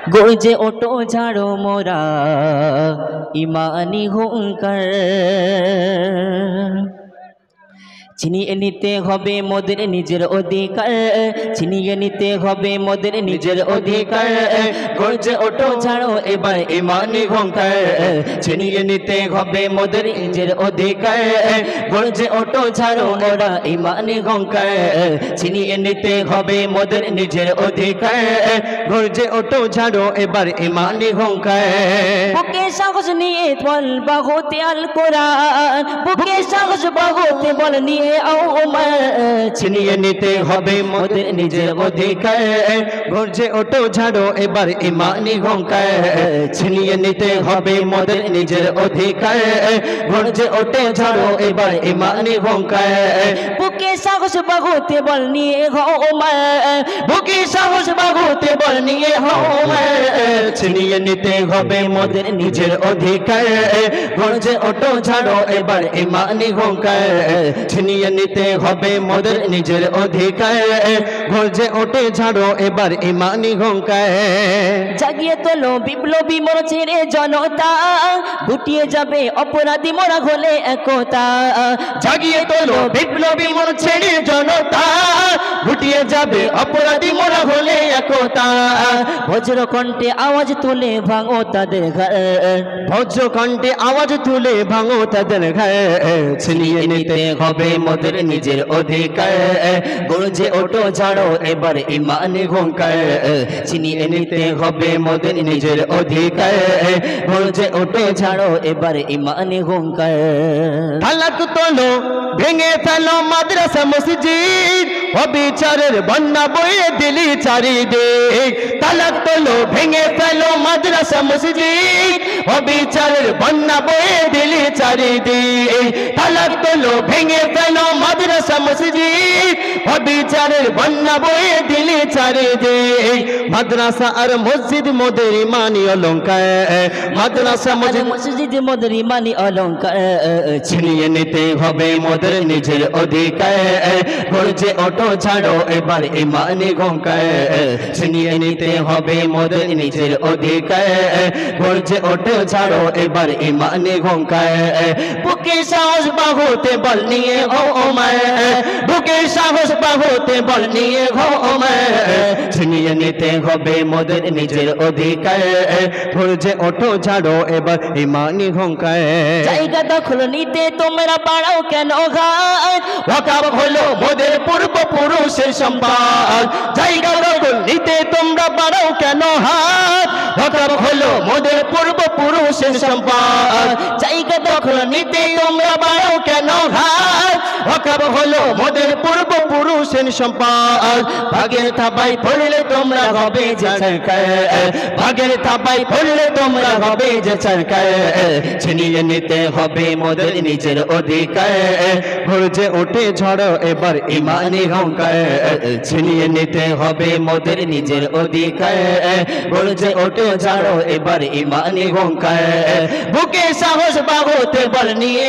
গর্জে ওঠো ঝাড়ো মোরা ইমানি হুঙ্কার ছিনিয়ে নিতে হবে মোদের নিজের অধিকার ছিনিয়ে নিতে হবে মোদের নিজের অধিকার গর্জে ওঠো ঝাড়ো এবার ইমানি হুঙ্কার ছিনিয়ে নিতে হবে মোদের নিজের অধিকার গর্জে ওঠো ঝাড়ো মোরা ইমানি হুঙ্কার ছিনিয়ে নিতে হবে মোদের নিজের অধিকার গর্জে ওঠো ঝাড়ো এবার ইমানি হুঙ্কার বুকে সাহস নিয়ে বল বাহুতে আল কোরআন বুকে সাহস বাহুতে বল নিয়ে ছিনিয়ে নিতে হবে মোদের নিজের অধিকার গর্জে ওঠো ঝাড়ো এবার ইমানি হুঙ্কার ছিনিয়ে নিতে হবে মোদের নিজের অধিকার গর্জে ওঠো ঝাড়ো এবার ইমানি হুঙ্কার বুকে সাহস বাহুতে বল নিয়ে বুকে সাহস বাহুতে বল নিয়ে ছিনিয়ে নিতে হবে মোদের নিজের অধিকার গর্জে ওঠো ঝাড়ো এবার ইমানি হুঙ্কার ছিনিয়ে নিতে হবে মোদের নিজের অধিকার গর্জে ওঠে ঝাড়ো এবার ইমানি হুঙ্কার জাগিয়ে তোলো বিপ্লবী মোর ছেড়ে জনতা গুটিয়ে যাবে অপরাধী মোরা হলে একতা জাগিয়ে তোলো বিপ্লবী মোর ছেড়ে জনতা গুটিয়ে যাবে অপরাধী মোরা হলে একতা বজ্র কণ্ঠে আওয়াজ তুলে ভাঙো তাদের ঘর বজ্র কণ্ঠে আওয়াজ তুলে ভাঙো তাদের ঘর ছিনিয়ে নিতে হবে মোদের নিজের অধিকার গর্জে ওঠো ঝাড়ো এবার ইমানি হুঙ্কার ছিনিয়ে নিতে হবে মোদের নিজের অধিকার গর্জে ওঠো ঝাড়ো এবার ইমানি হুঙ্কার হালাত তোলো ভেঙে ফেলো মাদ্রাসা মসজিদ অবিচারের বন্যা বয়ে দিলি চারিদিক তালাক তোলো ভেঙে ফেলো মাদ্রাসা মসজিদ অবিচারের বন্যা বয়ে দিলি চারিদিক তালাক তোলো ভেঙে ফেলো মাদ্রাসা মসজিদ অবিচারের বন্যা বয়ে দিলি চারিদিক মাদ্রাসা আর মসজিদ মোদের ইমানি অলংকার মাদ্রাসা মসজিদ মোদের ইমানি অলংকার ছিনিয়ে নিতে হবে মোদের নিজের অধিকার গর্জে ওঠো ঝাড়ো এবার ইমানি হুঙ্কার ছিনিয়ে নিতে হবে মোদের নিজের অধিকার গর্জে ওঠো ঝাড়ো এবার ইমানি হুঙ্কার বুকে সাহস বাহুতে বল নিয়ে বুকে সাহস বাহুতে বল নিয়ে ছিনিয়ে নিতে হবে মোদের নিজের অধিকার গর্জে ওঠো ঝাড়ো এবার ইমানি হুঙ্কার জায়গা দখল নিতে তোমরা পাড়াও কেন ঘাট ওয়াকাব হলো মোদের পূর্বপুরুষের সম্পদ জায়গা দখল নিতে তোমরা পাড়াও কেন হাত ওয়াকাব হলো মোদের পূর্বপুরুষের সম্পদ জায়গা দখল নিতে তোমরা পাড়াও কেন হাত ওয়াকাব হলো মোদের পূর্বপুরুষের সম্পদ ভাগের থাবাই পড়লে তোমরা হবে যে সরকার ভাগের থাবাই পড়লে তোমরা হবে যে সরকার ছিনিয়ে নিতে হবে মোদের নিজের অধিকার গর্জে ওঠে ঝড়ো এবার ইমানি হুঙ্কার ছিনিয়ে নিতে হবে মোদের নিজের অধিকার গর্জে ওঠে ঝড়ো এবার ইমানি হুঙ্কার বুকে সাহস বাহুতে বল নিয়ে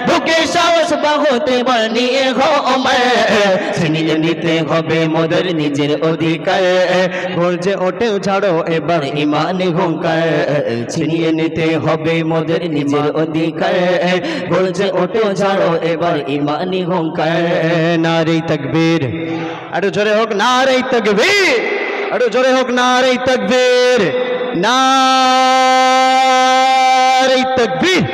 বুকে সাহস বাহুতে বল নিয়ে ছিনিয়ে নিতে হবে মোদের নিজের অধিকার গর্জে ওঠে ঝড়ো এবার ইমানি হুঙ্কার ছিনিয়ে নিতে হবে মোদের নিজের অধিকার গর্জে ওঠে ঝড়ো এবার ইমানি হুঙ্কার নারে তাকবীর আরো জোরে হোক নারে তাকবীর আরো জোরে হোক নারে তাকবীর নারে তাকবীর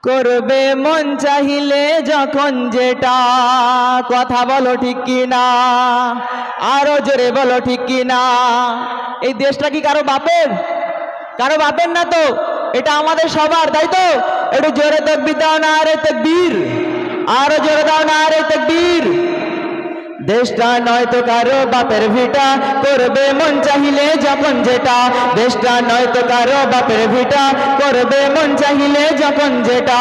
করবে মন চাহিলে যখন যেটা কথা বলো ঠিক কি না আরো জোরে বলো ঠিক কি না এই দেশটা কি কারো বাপের না তো এটা আমাদের সবার তাই তো একটু জোরে তাকবীর দাও না আরে তাকবীর আরো জোরে দাও না আরে তাকবীর দেশটা নয় তো কারো বাপের ভিটা করবে মন চাহিলে যখন যেটা দেশটা নয় তো কারো বাপের ভিটা করবে মন চাহিলে যখন যেটা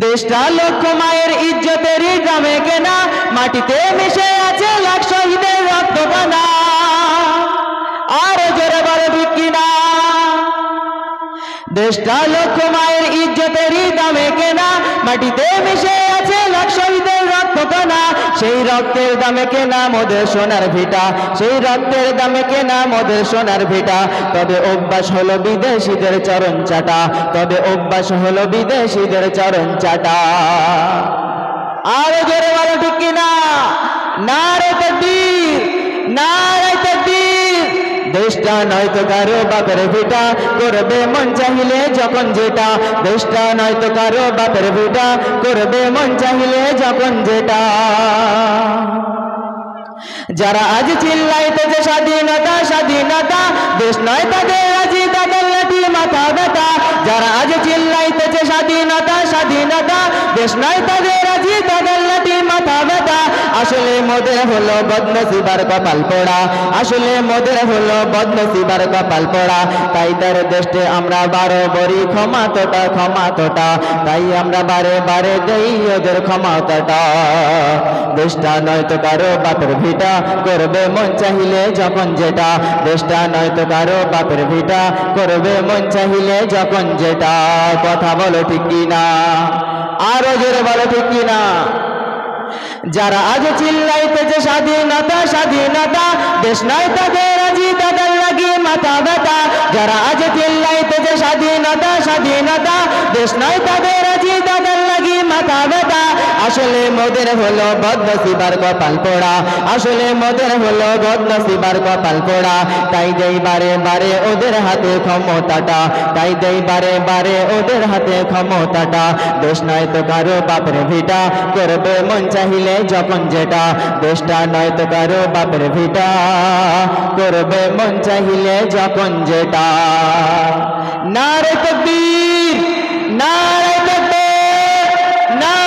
দেশটা লক্ষ মায়ের ইজ্জতেরই গ্রামে কেনা মাটিতে মিশে আছে লাখ শহীদের রক্তকণা আরো জোরে বলো ঠিক কিনা দেশটা লক্ষ মায়ের ইজ্জতেরই দামে কেনা, মাটিতে মিশে আছে লাখ শহীদের রক্ত কণা, সেই রক্তের দামে কেনা মোদের সোনার ভিটা, সেই রক্তের দামে কেনা মোদের সোনার ভিটা। তবে অভ্যাস হলো বিদেশিদের চরণ চাটা, তবে অভ্যাস হলো বিদেশিদের চরণ চাটা। আরো জোরে বলো ঠিক কিনা? নারে তাকবীর, নারে তাকবীর। দেশটা নয়তো কারো বাপের ভিটা, করবে মন চাহিলে যখন যেটা, দেশটা নয়তো কারো বাপের ভিটা, করবে মন চাহিলে যখন যেটা। যারা আজ চিল্লাইতেছে স্বাধীনতা স্বাধীনতা, দেশ নয় তাদের আজি তাদের লাঠি মাথা ব্যথা। যারা আজ চিল্লাইতেছে স্বাধীনতা স্বাধীনতা, দেশ নয় তাদের আজি তাদের লাঠি মাথা ব্যথা। আসলে মোদের হলো বদনসিবার কপাল পোড়া, আসলে মোদের হলো বদনসিবার কপাল পোড়া। তাই তার দেশে আমরা বারো বড়ি ক্ষমাতটা ক্ষমাতটা, তাই আমরা বারে বারে দেই ওদের ক্ষমাতটা। দেশটা নয়তো কারো বাপের ভিটা, করবে মন চাহিলে যখন যেটা, দেশটা নয়তো কারো বাপের ভিটা, করবে মন চাহিলে যখন যেটা। কথা বলো ঠিক কিনা? আরো জোরে বলো ঠিক কিনা? যারা আজ চিল্লাইতেছে স্বাধীনতা স্বাধীনতা, দেশ নয় তাদের আজি তাদের লাগি মাথা ব্যথা। যারা আজ চিল্লাইতেছে স্বাধীনতা স্বাধীনতা, দেশ নয় তাদের আজি তাদের লাগি মাথা ব্যথা। আসলে মোদের হলো বদনসিবার কপাল পোড়া, আসলে মোদের হলো বদনসিবার কপাল পোড়া। তাই দেই বারে বারে ওদের হাতে ক্ষমতাটা, তাই দেই বারে বারে ওদের হাতে ক্ষমতাটা। দেশ নয় তো কারো বাপের ভিটা, করবে মন চাহিলে যখন যেটা, দেশটা নয় তো কারো বাপের ভিটা, করবে মন চাহিলে যখন যেটা। নারে তাকবীর, নারে তাকবীর, নারে